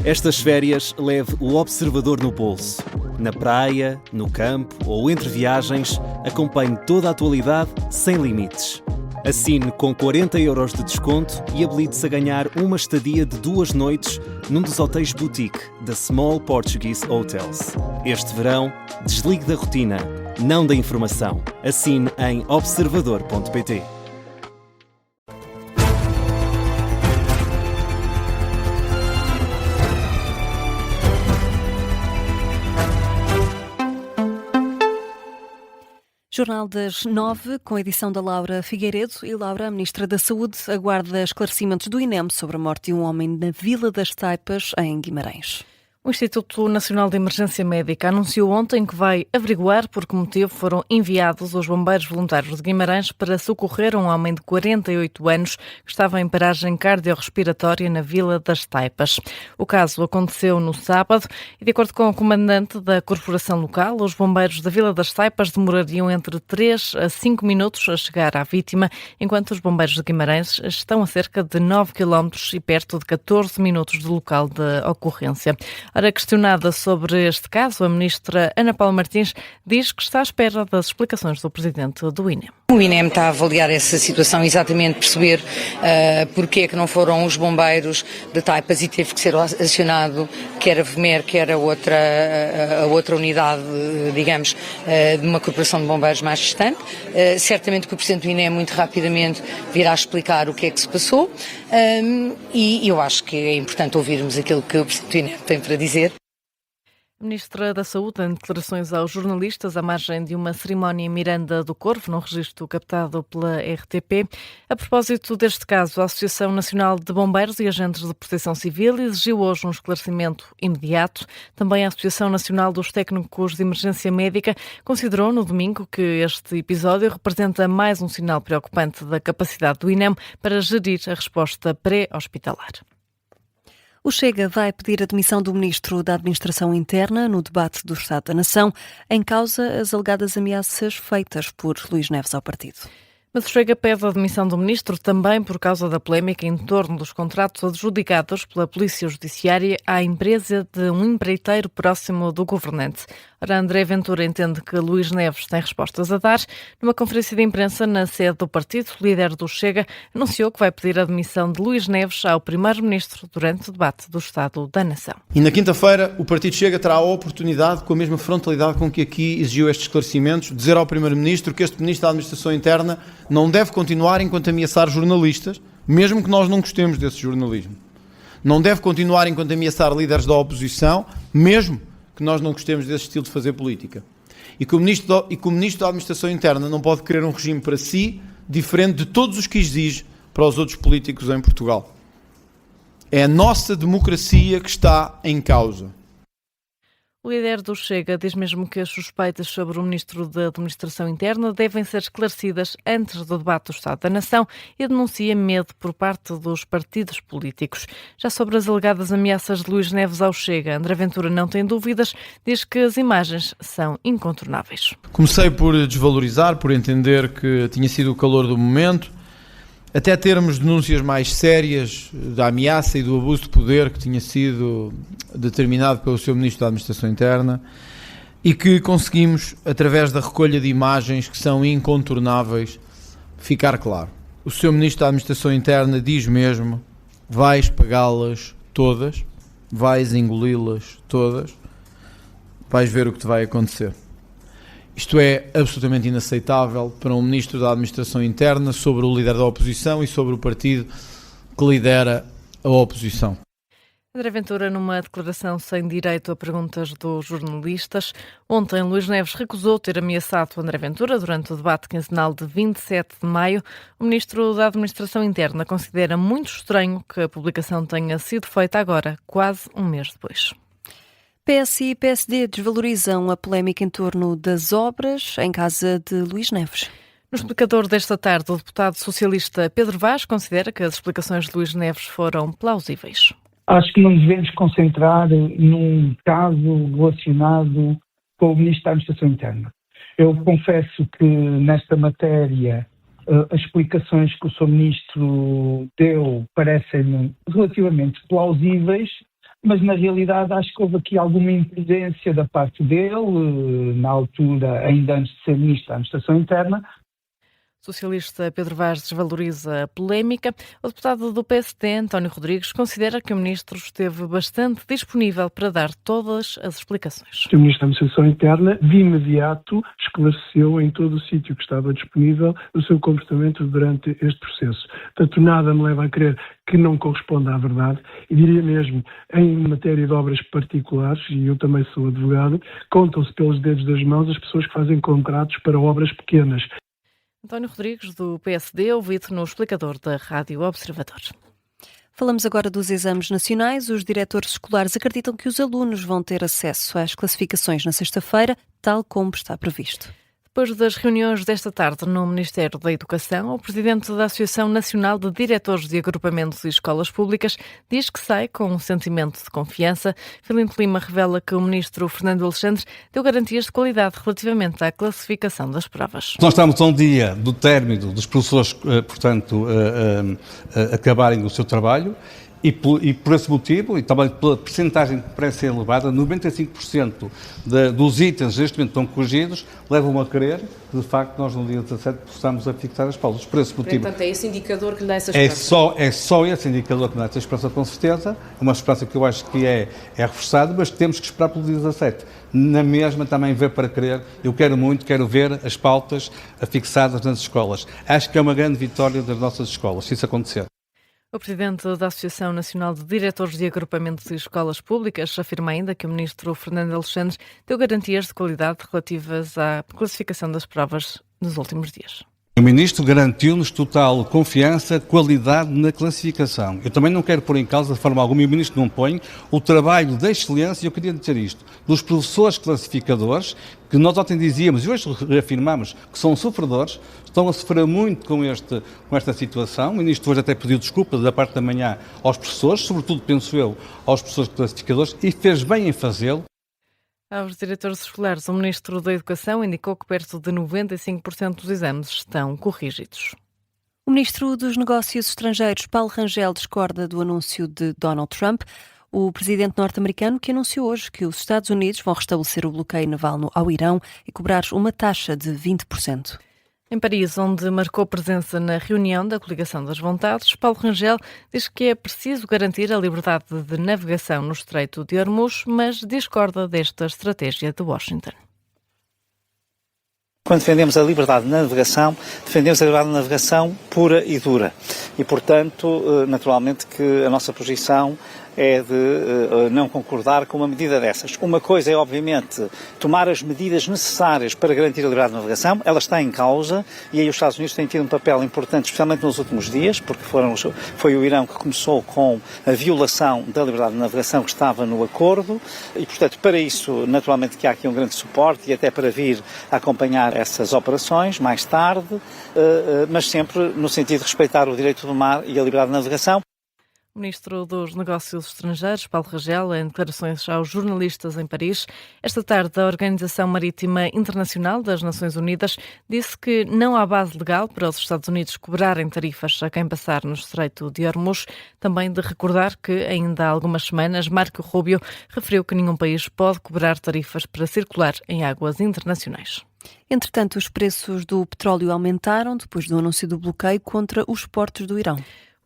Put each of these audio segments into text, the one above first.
Estas férias leve o observador no bolso. Na praia, no campo ou entre viagens, acompanhe toda a atualidade sem limites. Assine com 40€ de desconto e habilite-se a ganhar uma estadia de 2 noites num dos hotéis boutique da Small Portuguese Hotels. Este verão, desligue da rotina, não da informação. Assine em observador.pt. Jornal das 9, com a edição da Laura Figueiredo. E Laura, a Ministra da Saúde, aguarda esclarecimentos do INEM sobre a morte de um homem na Vila das Taipas, em Guimarães. O Instituto Nacional de Emergência Médica anunciou ontem que vai averiguar por que motivo foram enviados os bombeiros voluntários de Guimarães para socorrer um homem de 48 anos que estava em paragem cardiorrespiratória na Vila das Taipas. O caso aconteceu no sábado e, de acordo com o comandante da corporação local, os bombeiros da Vila das Taipas demorariam entre 3 a 5 minutos a chegar à vítima, enquanto os bombeiros de Guimarães estão a cerca de 9 km e perto de 14 minutos do local da ocorrência. Ora, questionada sobre este caso, a ministra Ana Paula Martins diz que está à espera das explicações do presidente do INEM. O INEM está a avaliar essa situação, exatamente perceber porque é que não foram os bombeiros de Taipas e teve que ser acionado quer a VMER, quer a outra unidade, digamos, de uma corporação de bombeiros mais distante. Certamente que o presidente do INEM muito rapidamente virá explicar o que é que se passou e eu acho que é importante ouvirmos aquilo que o presidente do INEM tem para dizer. A Ministra da Saúde, em declarações aos jornalistas à margem de uma cerimónia em Miranda do Corvo, num registro captado pela RTP. A propósito deste caso, a Associação Nacional de Bombeiros e Agentes de Proteção Civil exigiu hoje um esclarecimento imediato. Também a Associação Nacional dos Técnicos de Emergência Médica considerou no domingo que este episódio representa mais um sinal preocupante da capacidade do INEM para gerir a resposta pré-hospitalar. O Chega vai pedir a demissão do Ministro da Administração Interna no debate do Estado da Nação, em causa as alegadas ameaças feitas por Luís Neves ao partido. Mas o Chega pede a demissão do Ministro também por causa da polémica em torno dos contratos adjudicados pela Polícia Judiciária à empresa de um empreiteiro próximo do governante. Ora, André Ventura entende que Luís Neves tem respostas a dar. Numa conferência de imprensa na sede do partido, o líder do Chega anunciou que vai pedir a demissão de Luís Neves ao Primeiro-Ministro durante o debate do Estado da Nação. E na quinta-feira o Partido Chega terá a oportunidade, com a mesma frontalidade com que aqui exigiu estes esclarecimentos, de dizer ao Primeiro-Ministro que este Ministro da Administração Interna não deve continuar enquanto ameaçar jornalistas, mesmo que nós não gostemos desse jornalismo. Não deve continuar enquanto ameaçar líderes da oposição, mesmo que nós não gostemos desse estilo de fazer política. E que o Ministro da Administração Interna não pode querer um regime para si, diferente de todos os que exige para os outros políticos em Portugal. É a nossa democracia que está em causa. O líder do Chega diz mesmo que as suspeitas sobre o Ministro da Administração Interna devem ser esclarecidas antes do debate do Estado da Nação e denuncia medo por parte dos partidos políticos. Já sobre as alegadas ameaças de Luís Neves ao Chega, André Ventura não tem dúvidas, diz que as imagens são incontornáveis. Comecei por desvalorizar, por entender que tinha sido o calor do momento, até termos denúncias mais sérias da ameaça e do abuso de poder que tinha sido determinado pelo seu Ministro da Administração Interna e que conseguimos, através da recolha de imagens que são incontornáveis, ficar claro. O seu Ministro da Administração Interna diz mesmo: vais pagá-las todas, vais engoli-las todas, vais ver o que te vai acontecer. Isto é absolutamente inaceitável para um Ministro da Administração Interna sobre o líder da oposição e sobre o partido que lidera a oposição. André Ventura, numa declaração sem direito a perguntas dos jornalistas. Ontem, Luís Neves recusou ter ameaçado André Ventura durante o debate quinzenal de 27 de maio. O Ministro da Administração Interna considera muito estranho que a publicação tenha sido feita agora, quase um mês depois. PS e PSD desvalorizam a polémica em torno das obras em casa de Luís Neves. No explicador desta tarde, o deputado socialista Pedro Vaz considera que as explicações de Luís Neves foram plausíveis. Acho que não devemos concentrar num caso relacionado com o Ministro da Administração Interna. Eu confesso que nesta matéria as explicações que o Sr. Ministro deu parecem relativamente plausíveis, mas na realidade acho que houve aqui alguma imprudência da parte dele, na altura, ainda antes de ser Ministro da Administração Interna. O socialista Pedro Vaz desvaloriza a polémica. O deputado do PSD, António Rodrigues, considera que o Ministro esteve bastante disponível para dar todas as explicações. O Ministro da Administração Interna, de imediato, esclareceu em todo o sítio que estava disponível o seu comportamento durante este processo. Portanto, nada me leva a crer que não corresponde à verdade, e diria mesmo, em matéria de obras particulares, e eu também sou advogado, contam-se pelos dedos das mãos as pessoas que fazem contratos para obras pequenas. António Rodrigues, do PSD, ouvido no explicador da Rádio Observador. Falamos agora dos exames nacionais. Os diretores escolares acreditam que os alunos vão ter acesso às classificações na sexta-feira, tal como está previsto. Depois das reuniões desta tarde no Ministério da Educação, o presidente da Associação Nacional de Diretores de Agrupamentos e Escolas Públicas diz que sai com um sentimento de confiança. Filipe Lima revela que o ministro Fernando Alexandre deu garantias de qualidade relativamente à classificação das provas. Nós estamos a um dia do término dos professores, portanto, acabarem o seu trabalho. E por esse motivo, e também pela percentagem que parece ser elevada, 95% dos itens neste momento estão corrigidos, levam a crer que, de facto, nós no dia 17 possamos fixar as provas. Por esse motivo. Portanto, é esse indicador que lhe dá essa esperança? É só esse indicador que lhe dá essa esperança, com certeza. É uma esperança que eu acho que é reforçada, mas temos que esperar pelo dia 17. Na mesma, também ver para crer. Eu quero ver as pautas fixadas nas escolas. Acho que é uma grande vitória das nossas escolas, se isso acontecer. O presidente da Associação Nacional de Diretores de Agrupamentos e Escolas Públicas afirma ainda que o ministro Fernando Alexandre deu garantias de qualidade relativas à classificação das provas nos últimos dias. O Ministro garantiu-nos total confiança, qualidade na classificação. Eu também não quero pôr em causa de forma alguma, e o Ministro não põe, o trabalho da excelência, e eu queria dizer isto, dos professores classificadores, que nós ontem dizíamos e hoje reafirmamos que são sofredores, estão a sofrer muito com esta situação. O Ministro hoje até pediu desculpa da parte da manhã aos professores, sobretudo, penso eu, aos professores classificadores, e fez bem em fazê-lo. Aos diretores escolares, o Ministro da Educação indicou que perto de 95% dos exames estão corrigidos. O Ministro dos Negócios Estrangeiros, Paulo Rangel, discorda do anúncio de Donald Trump, o presidente norte-americano, que anunciou hoje que os Estados Unidos vão restabelecer o bloqueio naval ao Irão e cobrar uma taxa de 20%. Em Paris, onde marcou presença na reunião da Coligação das Vontades, Paulo Rangel diz que é preciso garantir a liberdade de navegação no Estreito de Hormuz, mas discorda desta estratégia de Washington. Quando defendemos a liberdade de navegação, defendemos a liberdade de navegação pura e dura. E, portanto, naturalmente que a nossa posição é de não concordar com uma medida dessas. Uma coisa é, obviamente, tomar as medidas necessárias para garantir a liberdade de navegação. Ela está em causa e aí os Estados Unidos têm tido um papel importante, especialmente nos últimos dias, porque foi o Irão que começou com a violação da liberdade de navegação que estava no acordo e, portanto, para isso, naturalmente que há aqui um grande suporte e até para vir a acompanhar essas operações mais tarde, mas sempre no sentido de respeitar o direito do mar e a liberdade de navegação. O Ministro dos Negócios Estrangeiros, Paulo Rangel, em declarações aos jornalistas em Paris. Esta tarde, a Organização Marítima Internacional das Nações Unidas disse que não há base legal para os Estados Unidos cobrarem tarifas a quem passar no Estreito de Hormuz. Também de recordar que, ainda há algumas semanas, Marco Rubio referiu que nenhum país pode cobrar tarifas para circular em águas internacionais. Entretanto, os preços do petróleo aumentaram depois do anúncio do bloqueio contra os portos do Irão.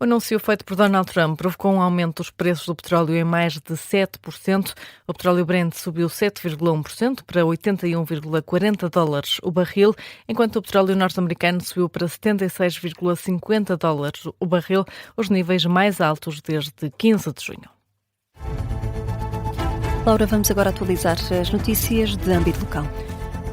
O anúncio feito por Donald Trump provocou um aumento dos preços do petróleo em mais de 7%. O petróleo Brent subiu 7,1% para 81,40 dólares o barril, enquanto o petróleo norte-americano subiu para 76,50 dólares o barril, os níveis mais altos desde 15 de junho. Laura, vamos agora atualizar as notícias de âmbito local.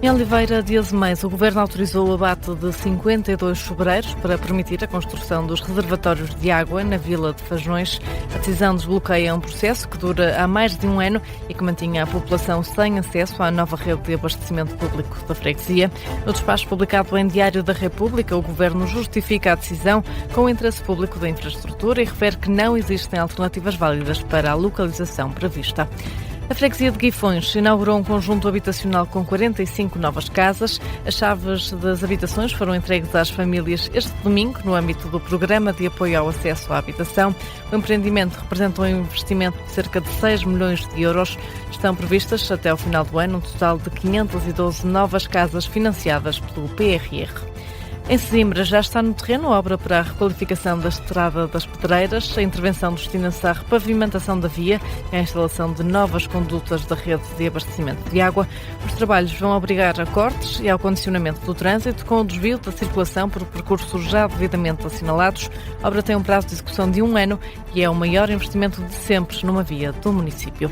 Em Oliveira de Azeméis, o Governo autorizou o abate de 52 sobreiros para permitir a construção dos reservatórios de água na Vila de Fajões. A decisão desbloqueia um processo que dura há mais de um ano e que mantinha a população sem acesso à nova rede de abastecimento público da freguesia. No despacho publicado em Diário da República, o Governo justifica a decisão com o interesse público da infraestrutura e refere que não existem alternativas válidas para a localização prevista. A freguesia de Guifões inaugurou um conjunto habitacional com 45 novas casas. As chaves das habitações foram entregues às famílias este domingo, no âmbito do Programa de Apoio ao Acesso à Habitação. O empreendimento representa um investimento de cerca de 6 milhões de euros. Estão previstas, até ao final do ano, um total de 512 novas casas financiadas pelo PRR. Em Sesimbra já está no terreno a obra para a requalificação da Estrada das Pedreiras. A intervenção destina-se à repavimentação da via e à instalação de novas condutas da rede de abastecimento de água. Os trabalhos vão obrigar a cortes e ao condicionamento do trânsito, com o desvio da circulação por percursos já devidamente assinalados. A obra tem um prazo de execução de 1 ano e é o maior investimento de sempre numa via do município.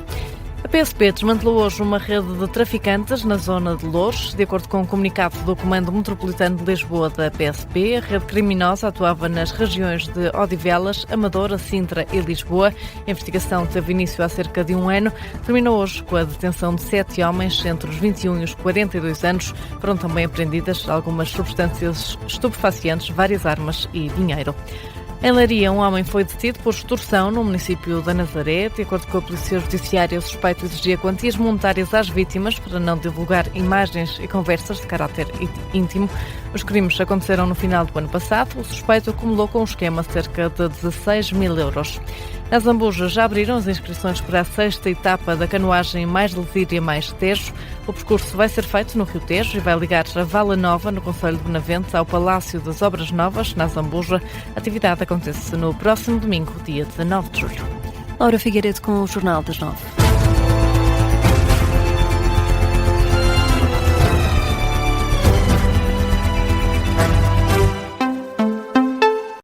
A PSP desmantelou hoje uma rede de traficantes na zona de Loures. De acordo com um comunicado do Comando Metropolitano de Lisboa da PSP, a rede criminosa atuava nas regiões de Odivelas, Amadora, Sintra e Lisboa. A investigação teve início há cerca de 1 ano. Terminou hoje com a detenção de 7 homens entre os 21 e os 42 anos. Foram também apreendidas algumas substâncias estupefacientes, várias armas e dinheiro. Em Leiria, um homem foi detido por extorsão no município da Nazaré. De acordo com a Polícia Judiciária, o suspeito exigia quantias monetárias às vítimas para não divulgar imagens e conversas de caráter íntimo. Os crimes aconteceram no final do ano passado. O suspeito acumulou com o esquema cerca de 16 mil euros. Na Zambuja já abriram as inscrições para a 6ª etapa da canoagem Mais Lesíria Mais Tejo. O percurso vai ser feito no Rio Tejo e vai ligar a Vala Nova, no concelho de Benavente, ao Palácio das Obras Novas, na Zambuja. A atividade acontece no próximo domingo, dia 19 de julho. Laura Figueiredo com o Jornal das 9.